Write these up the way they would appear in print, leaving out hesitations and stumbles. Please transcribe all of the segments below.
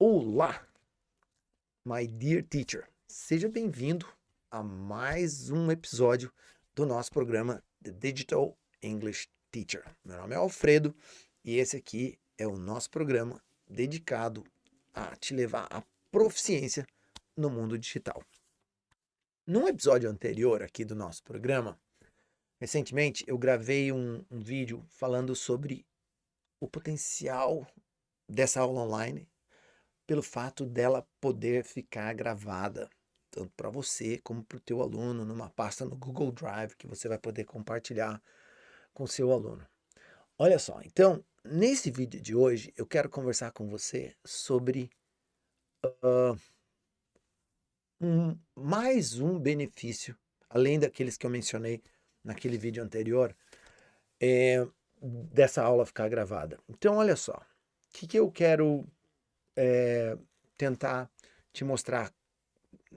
Olá, my dear teacher. Seja bem-vindo a mais um episódio do nosso programa The Digital English Teacher. Meu nome é Alfredo e esse aqui é o nosso programa dedicado a te levar à proficiência no mundo digital. Num episódio anterior aqui do nosso programa, recentemente eu gravei um vídeo falando sobre o potencial dessa aula online pelo fato dela poder ficar gravada, tanto para você como para o teu aluno, numa pasta no Google Drive que você vai poder compartilhar com o seu aluno. Olha só, então, nesse vídeo de hoje, eu quero conversar com você sobre mais um benefício, além daqueles que eu mencionei naquele vídeo anterior, dessa aula ficar gravada. Então, olha só, o que eu quero tentar te mostrar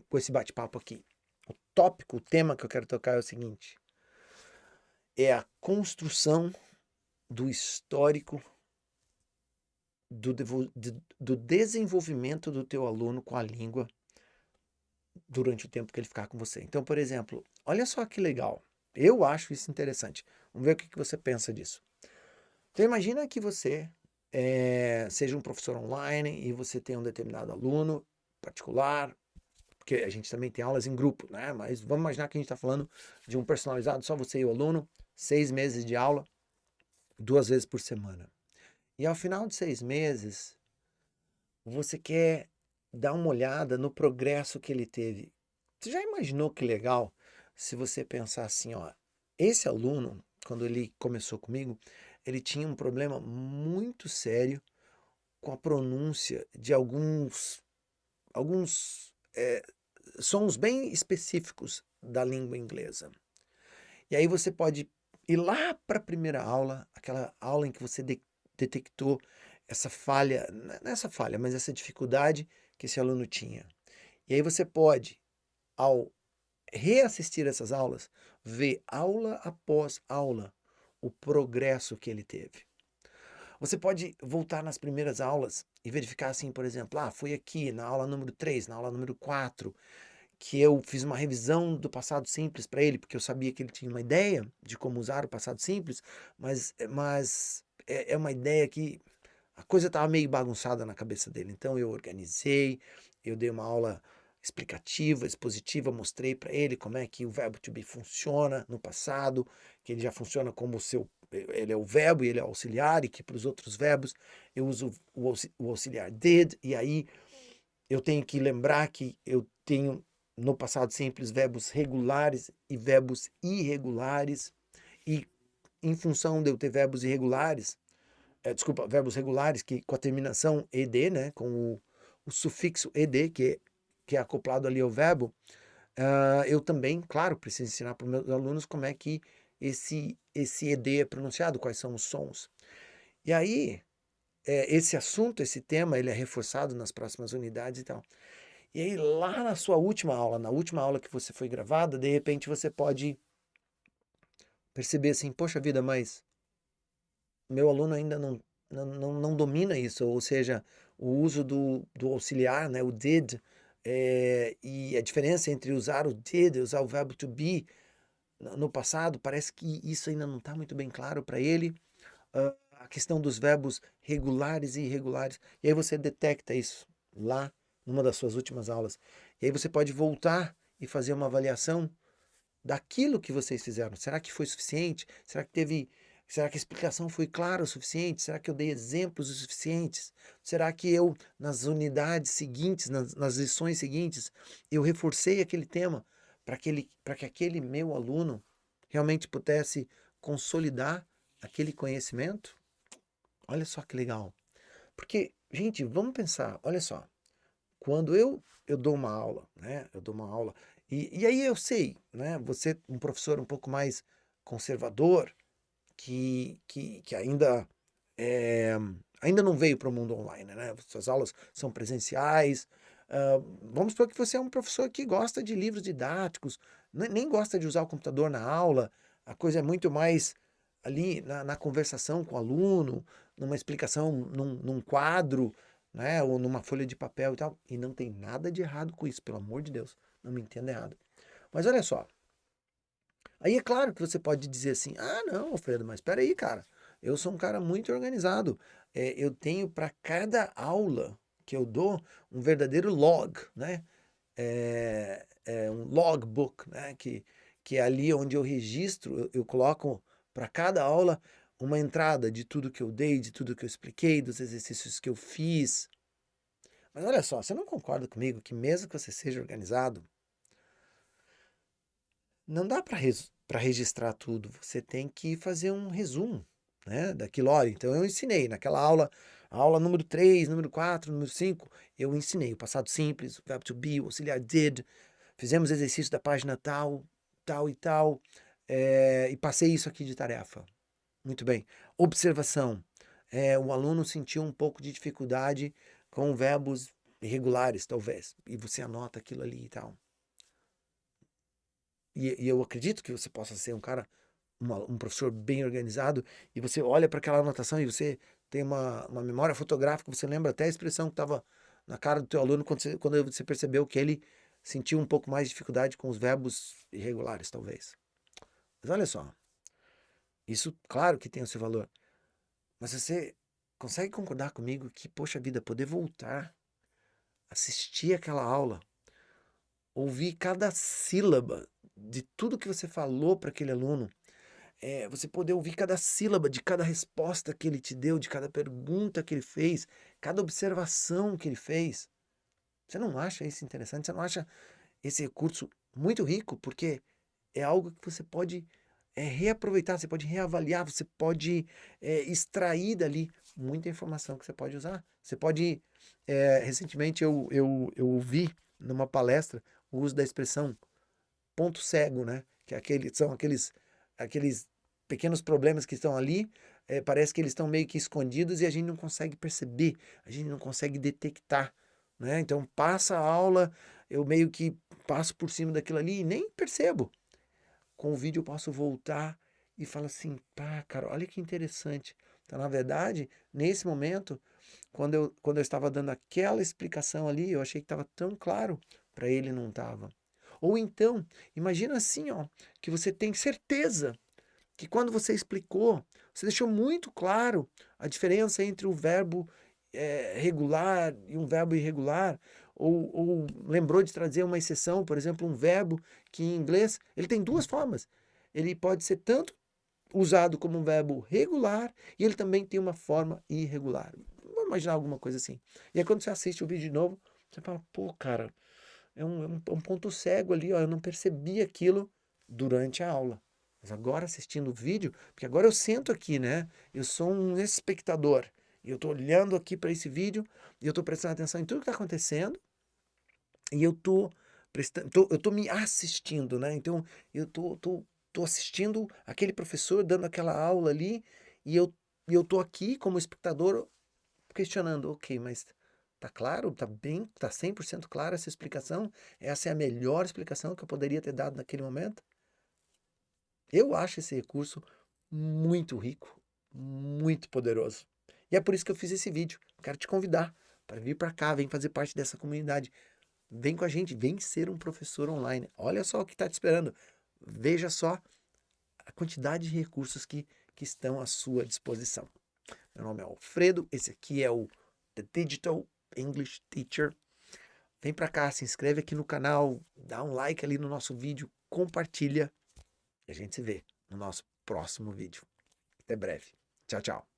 com esse bate-papo aqui. O tópico, o tema que eu quero tocar é o seguinte: é a construção do histórico do desenvolvimento do teu aluno com a língua durante o tempo que ele ficar com você. Então, por exemplo, olha só que legal. Eu acho isso interessante. Vamos ver o que você pensa disso. Então, imagina que você seja um professor online e você tem um determinado aluno particular, porque a gente também tem aulas em grupo, né? Mas vamos imaginar que a gente está falando de um personalizado, só você e o aluno, 6 meses de aula, 2 vezes por semana. E ao final de 6 meses, você quer dar uma olhada no progresso que ele teve. Você já imaginou que legal se você pensar assim, ó, esse aluno, quando ele começou comigo, ele tinha um problema muito sério com a pronúncia de alguns sons bem específicos da língua inglesa. E aí você pode ir lá para a primeira aula, aquela aula em que você detectou essa falha, não essa falha, mas essa dificuldade que esse aluno tinha. E aí você pode, ao reassistir essas aulas, ver aula após aula o progresso que ele teve. Você pode voltar nas primeiras aulas e verificar assim, por exemplo, foi aqui na aula número 3, na aula número 4, que eu fiz uma revisão do passado simples para ele, porque eu sabia que ele tinha uma ideia de como usar o passado simples, mas é uma ideia que a coisa estava meio bagunçada na cabeça dele. Então eu organizei, eu dei uma aula explicativa, expositiva, mostrei para ele como é que o verbo to be funciona no passado, que ele já funciona como o seu, ele é o verbo e ele é o auxiliar, e que para os outros verbos eu uso o auxiliar did, e aí eu tenho que lembrar que eu tenho no passado simples verbos regulares e verbos irregulares, e em função de eu ter verbos irregulares, verbos regulares que com a terminação ed, né, com o sufixo ed, que é acoplado ali ao verbo, eu também, claro, preciso ensinar para os meus alunos como é que esse ed é pronunciado, quais são os sons. E aí, esse assunto, esse tema, ele é reforçado nas próximas unidades e tal. E aí, lá na sua última aula, na última aula que você foi gravada, de repente você pode perceber assim, poxa vida, mas meu aluno ainda não domina isso, ou seja, o uso do auxiliar, né, o did, e a diferença entre usar o did e usar o verbo to be no passado, parece que isso ainda não está muito bem claro para ele. A questão dos verbos regulares e irregulares, e aí você detecta isso lá numa das suas últimas aulas. E aí você pode voltar e fazer uma avaliação daquilo que vocês fizeram. Será que foi suficiente? Será que a explicação foi clara o suficiente? Será que eu dei exemplos o suficientes? Será que eu, nas unidades seguintes, nas lições seguintes, eu reforcei aquele tema para que aquele meu aluno realmente pudesse consolidar aquele conhecimento? Olha só que legal. Porque, gente, vamos pensar, olha só, quando eu dou uma aula, né? Eu dou uma aula, e aí eu sei, né? Você, um professor um pouco mais conservador, que ainda não veio para o mundo online, né? Suas aulas são presenciais. Vamos supor que você é um professor que gosta de livros didáticos, nem gosta de usar o computador na aula, a coisa é muito mais ali na conversação com o aluno, numa explicação num quadro. né? Ou numa folha de papel e tal. E não tem nada de errado com isso, pelo amor de Deus. Não me entenda errado. Mas olha só. Aí é claro que você pode dizer assim: ah, não, Alfredo, mas espera aí, cara. Eu sou um cara muito organizado. Eu tenho para cada aula que eu dou um verdadeiro log, né? Um logbook, né? Que é ali onde eu registro, eu coloco para cada aula uma entrada de tudo que eu dei, de tudo que eu expliquei, dos exercícios que eu fiz. Mas olha só, você não concorda comigo que mesmo que você seja organizado, não dá para registrar tudo. Você tem que fazer um resumo, né, daquilo. Olha, então eu ensinei naquela aula, aula número 3, número 4, número 5, eu ensinei o passado simples, o verbo to be, o auxiliar did, fizemos exercício da página tal, tal e tal, e passei isso aqui de tarefa. Muito bem. Observação. O aluno sentiu um pouco de dificuldade com verbos irregulares, talvez, e você anota aquilo ali e tal. E eu acredito que você possa ser um cara, um professor bem organizado, e você olha para aquela anotação e você tem uma memória fotográfica, você lembra até a expressão que estava na cara do teu aluno quando você percebeu que ele sentiu um pouco mais de dificuldade com os verbos irregulares, talvez. Mas olha só, isso claro que tem o seu valor, mas você consegue concordar comigo que, poxa vida, poder voltar, assistir aquela aula, ouvir cada sílaba de tudo que você falou para aquele aluno, você poder ouvir cada sílaba de cada resposta que ele te deu, de cada pergunta que ele fez, cada observação que ele fez. Você não acha isso interessante? Você não acha esse recurso muito rico? Porque é algo que você pode reaproveitar, você pode reavaliar, você pode extrair dali muita informação que você pode usar. Você pode. Recentemente eu ouvi numa palestra o uso da expressão ponto cego, né? Que são aqueles pequenos problemas que estão ali, parece que eles estão meio que escondidos e a gente não consegue perceber, a gente não consegue detectar, né? Então passa a aula, eu meio que passo por cima daquilo ali e nem percebo. Com o vídeo eu posso voltar e falar assim, pá, cara, olha que interessante. Então, na verdade, nesse momento, quando eu estava dando aquela explicação ali, eu achei que estava tão claro, para ele não estava. Ou então, imagina assim, ó, que você tem certeza que quando você explicou, você deixou muito claro a diferença entre o verbo regular e um verbo irregular, ou lembrou de trazer uma exceção, por exemplo, um verbo que em inglês ele tem duas formas. Ele pode ser tanto usado como um verbo regular e ele também tem uma forma irregular. Vamos imaginar alguma coisa assim. E aí quando você assiste o vídeo de novo, você fala, pô, cara, é um ponto cego ali, ó, eu não percebi aquilo durante a aula. Mas agora assistindo o vídeo, porque agora eu sento aqui, né? Eu sou um espectador. E eu estou olhando aqui para esse vídeo e eu estou prestando atenção em tudo que está acontecendo e eu estou eu tô me assistindo, né? Então eu tô assistindo aquele professor dando aquela aula ali e eu tô aqui como espectador questionando, ok, mas tá claro, tá bem, tá 100% clara essa explicação? Essa é a melhor explicação que eu poderia ter dado naquele momento? Eu acho esse recurso muito rico, muito poderoso. E é por isso que eu fiz esse vídeo. Quero te convidar para vir para cá, vem fazer parte dessa comunidade. Vem com a gente, vem ser um professor online. Olha só o que está te esperando. Veja só a quantidade de recursos que estão à sua disposição. Meu nome é Alfredo, esse aqui é o The Digital English Teacher. Vem para cá, se inscreve aqui no canal, dá um like ali no nosso vídeo, compartilha e a gente se vê no nosso próximo vídeo. Até breve. Tchau, tchau.